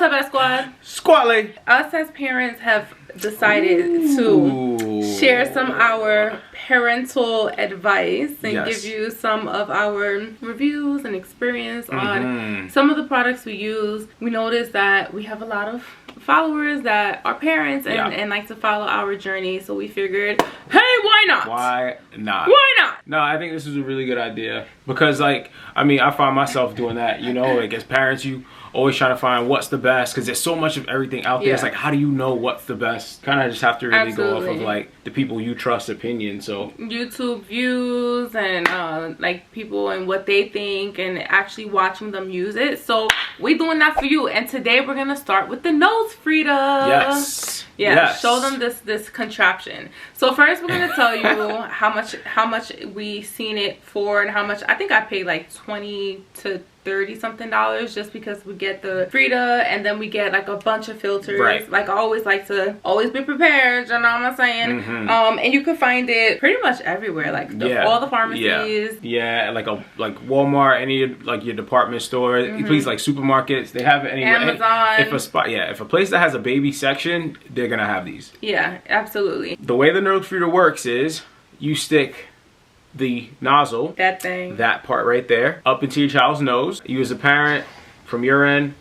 What's up, Squad? Squally. Us as parents have decided to share some of our parental advice and give you some of our reviews and experience on some of the products we use. We noticed that we have a lot of followers that are parents and like to follow our journey, so we figured, hey, why not? Why not? Why not? No, I think this is a really good idea because, like, I mean, I find myself doing that, you know, like as parents, you always trying to find what's the best because there's so much of everything out there. It's like, how do you know what's the best? Kind of just have to really go off of like the people you trust opinion. So YouTube views and like people and what they think and actually watching them use it. So we doing that for you, and today we're gonna start with the nose, Frida. Yes. Show them this contraption. So first we're gonna tell you how much we seen it for and how much. I think I paid like $20 to $30 something just because we get the Frida and then we get like a bunch of filters. Right. Like I always like to be prepared, you know what I'm saying? And you can find it pretty much everywhere, like all the pharmacies. Like Walmart, any like your department store, please, like supermarkets, they have it anywhere. Amazon. If a place that has a baby section, they're gonna have these. Yeah, absolutely. The way the nose Frida works is you stick the nozzle, that part right there, up into your child's nose. You as a parent, from your end,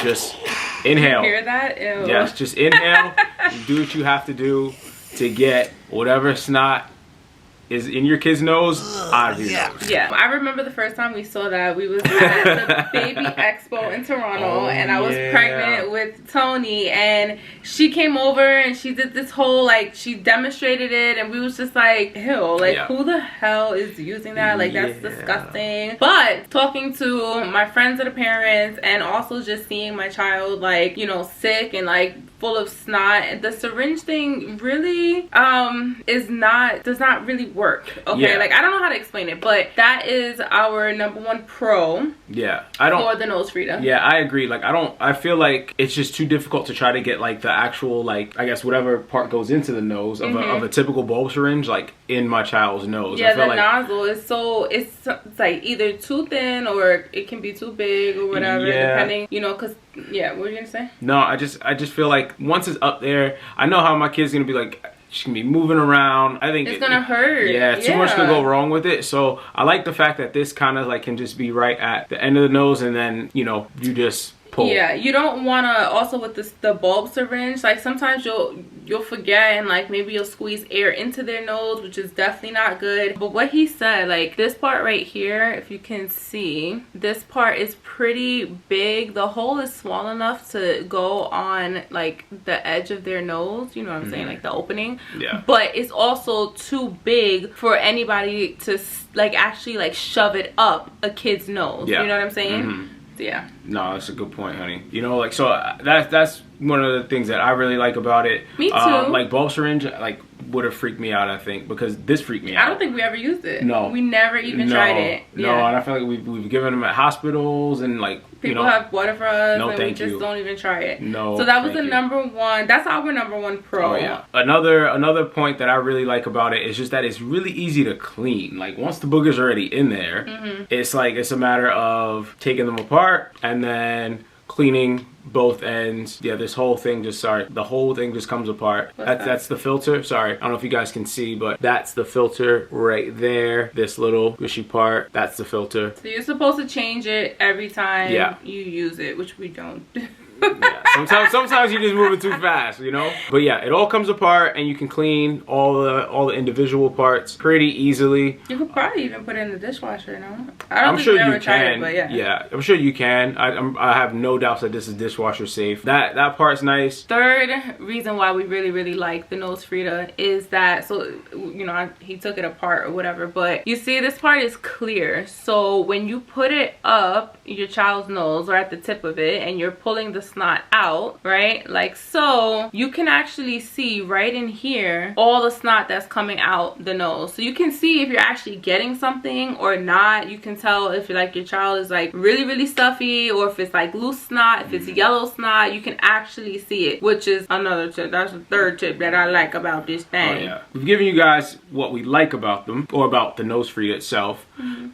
just inhale. You hear that? Ew. Yes, just inhale. You do what you have to do to get whatever snot is in your kid's nose out of your nose. Yeah, I remember the first time we saw that. We was at the baby expo in Toronto, and I was pregnant with Tony, and she came over and she did this whole, like, she demonstrated it, and we was just like, ew, like, who the hell is using that? Like, that's disgusting. But talking to my friends that are parents and also just seeing my child, like, you know, sick and like full of snot, the syringe thing really does not really work. Okay, like I don't know how to explain it, but that is our #1 pro. For the nose Frida. I agree. Like I feel like it's just too difficult to try to get like the actual, like, I guess whatever part goes into the nose of a typical bulb syringe, like in my child's nose. Yeah, the nozzle is it's like either too thin or it can be too big or whatever, depending, you know, because what were you gonna say? No, I just feel like once it's up there, I know how my kid's gonna be like, she's gonna be moving around. I think it's gonna hurt. Yeah, too much could go wrong with it. So I like the fact that this kind of like can just be right at the end of the nose, and then, you know, you just pull. Yeah, you don't want to, also with the bulb syringe, like sometimes you'll forget and like maybe you'll squeeze air into their nose, which is definitely not good. But what he said, like this part right here, if you can see, this part is pretty big. The hole is small enough to go on like the edge of their nose, you know what I'm saying, like the opening. Yeah, but it's also too big for anybody to like actually like shove it up a kid's nose. You know what I'm saying? Yeah. No, that's a good point, honey. You know, like, so that's one of the things that I really like about it. Me too. Like bulb syringe, like, would have freaked me out, I think, because this freaked me out. I don't think we ever used it. No. We never even tried it. No, and I feel like we've given them at hospitals and like people have bought it for us, and we just don't even try it. No. So that was the #1. That's our #1 pro. Oh yeah. Another point that I really like about it is just that it's really easy to clean. Like once the boogers are already in there, it's like it's a matter of taking them apart and then cleaning both ends. Yeah, this whole thing the whole thing just comes apart. That's the filter. Sorry, I don't know if you guys can see, but that's the filter right there. This little gushy part, that's the filter. So you're supposed to change it every time you use it, which we don't. Sometimes you're just moving too fast, you know. But yeah, it all comes apart, and you can clean all the individual parts pretty easily. You could probably even put it in the dishwasher, no? I'm sure you can. But yeah, I'm sure you can. I have no doubts that this is dishwasher safe. That part's nice. Third reason why we really like the nose Frida is that, so you know, he took it apart or whatever, but you see this part is clear. So when you put it up your child's nose or at the tip of it, and you're pulling the snot out, right, like so, you can actually see right in here all the snot that's coming out the nose. So you can see if you're actually getting something or not. You can tell if like your child is like really stuffy, or if it's like loose snot, if it's yellow snot. You can actually see it, which is another tip. That's the third tip that I like about this thing. We've given you guys what we like about them, or about the nose Frida itself.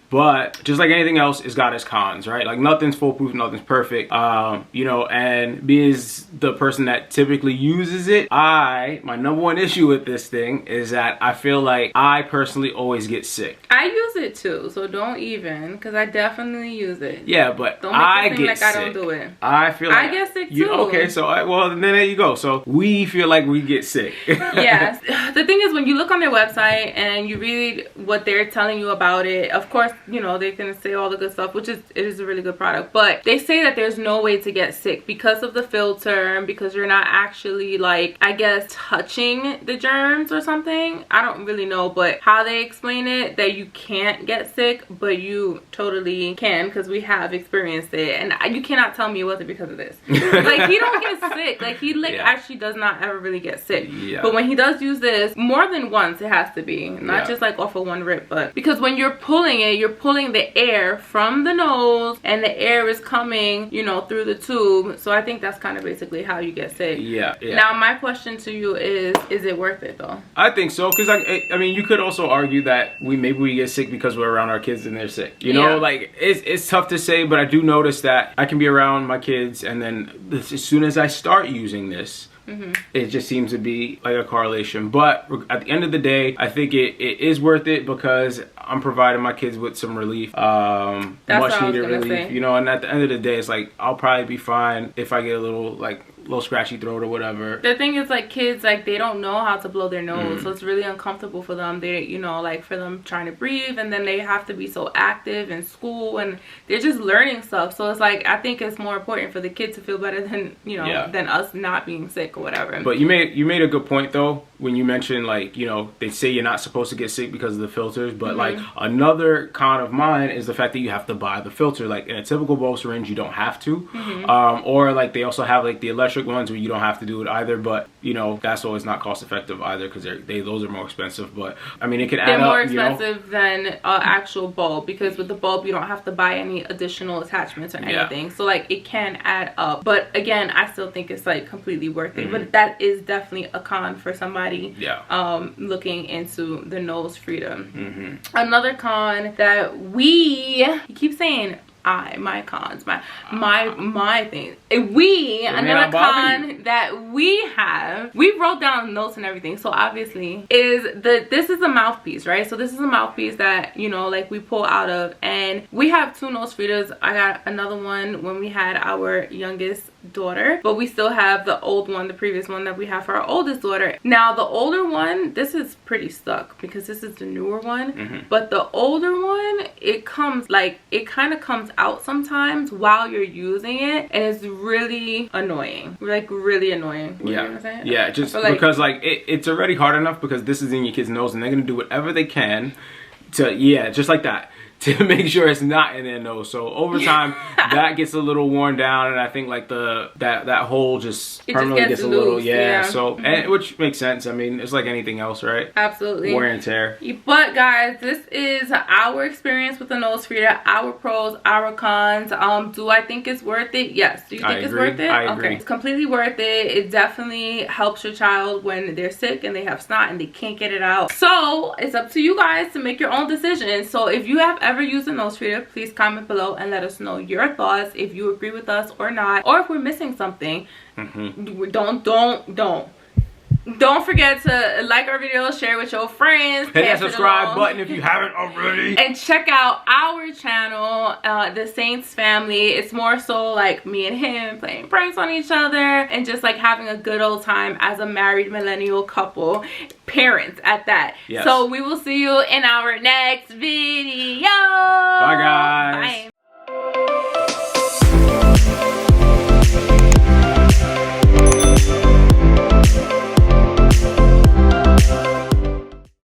But just like anything else, it's got its cons, right? Like nothing's foolproof, nothing's perfect. You know, and being the person that typically uses it, my number one issue with this thing is that I feel like I personally always get sick. I use it too, so don't even, because I definitely use it. Yeah, but don't make I it seem get like sick. I don't do it. I feel like I get sick too. Okay, so well, then there you go. So we feel like we get sick. Yes. The thing is, when you look on their website and you read what they're telling you about it, of course, you know, they can say all the good stuff, which it is a really good product, but they say that there's no way to get sick because of the filter and because you're not actually, like, I guess, touching the germs or something. I don't really know, but how they explain it, that you can't get sick, but you totally can, because we have experienced it, and you cannot tell me it wasn't because of this. Like, he don't get sick. Like, he actually does not ever really get sick. Yeah. But when he does use this, more than once, it has to be, not just like off of one rip, but because when you're pulling it, you're pulling the air from the nose, and the air is coming, you know, through the tube. So I think that's kind of basically how you get sick. Yeah. Now my question to you is it worth it though? I think so, because I mean, you could also argue that maybe we get sick because we're around our kids and they're sick. You know, like it's tough to say, but I do notice that I can be around my kids, and then as soon as I start using this, it just seems to be like a correlation. But at the end of the day, I think it is worth it because I'm providing my kids with some relief, much needed relief. You know, and at the end of the day, it's like I'll probably be fine if I get a little scratchy throat or whatever. The thing is, like, kids, like, they don't know how to blow their nose, so it's really uncomfortable for them. They, you know, like, for them trying to breathe, and then they have to be so active in school, and they're just learning stuff. So it's like, I think it's more important for the kid to feel better than, you know, than us not being sick or whatever. But you made a good point though when you mentioned, like, you know, they say you're not supposed to get sick because of the filters, but like another con of mine is the fact that you have to buy the filter. Like in a typical bowl syringe, you don't have to, or like they also have like the electric ones where you don't have to do it either, but you know, that's always not cost effective either, because those are more expensive. But I mean, it can add up. They're more expensive than an actual bulb, because with the bulb you don't have to buy any additional attachments or anything. So like it can add up, but again, I still think it's like completely worth it. But that is definitely a con for somebody looking into the nose freedom. Another con that you keep saying my cons, my thing. Another con that we wrote down notes and everything. So obviously this is a mouthpiece, right? So this is a mouthpiece that, you know, like we pull out of, and we have 2 nose Fridas. I got another one when we had our youngest daughter, but we still have the old one, the previous one that we have for our oldest daughter. Now the older one, this is pretty stuck because this is the newer one, but the older one, it kind of comes out sometimes while you're using it, and it's really annoying, like really annoying. Just because like it's already hard enough because this is in your kid's nose, and they're gonna do whatever they can to just like that, to make sure it's not in their nose. So over time that gets a little worn down, and I think like that hole just permanently gets a little so and which makes sense. I mean, it's like anything else, right? Absolutely. Wear and tear. But guys, this is our experience with the nose Frida, our pros, our cons. Do I think it's worth it? Yes. Do you think it's worth it? I agree. Okay, it's completely worth it. It definitely helps your child when they're sick and they have snot and they can't get it out. So it's up to you guys to make your own decisions. So if you have ever used a nose Frida, please comment below and let us know your thoughts, if you agree with us or not, or if we're missing something. Don't forget to like our video, share with your friends, hit that subscribe button if you haven't already, and check out our channel, the Saints Family. It's more so like me and him playing pranks on each other and just like having a good old time as a married millennial couple, parents at that. So we will see you in our next video. Bye guys. Bye.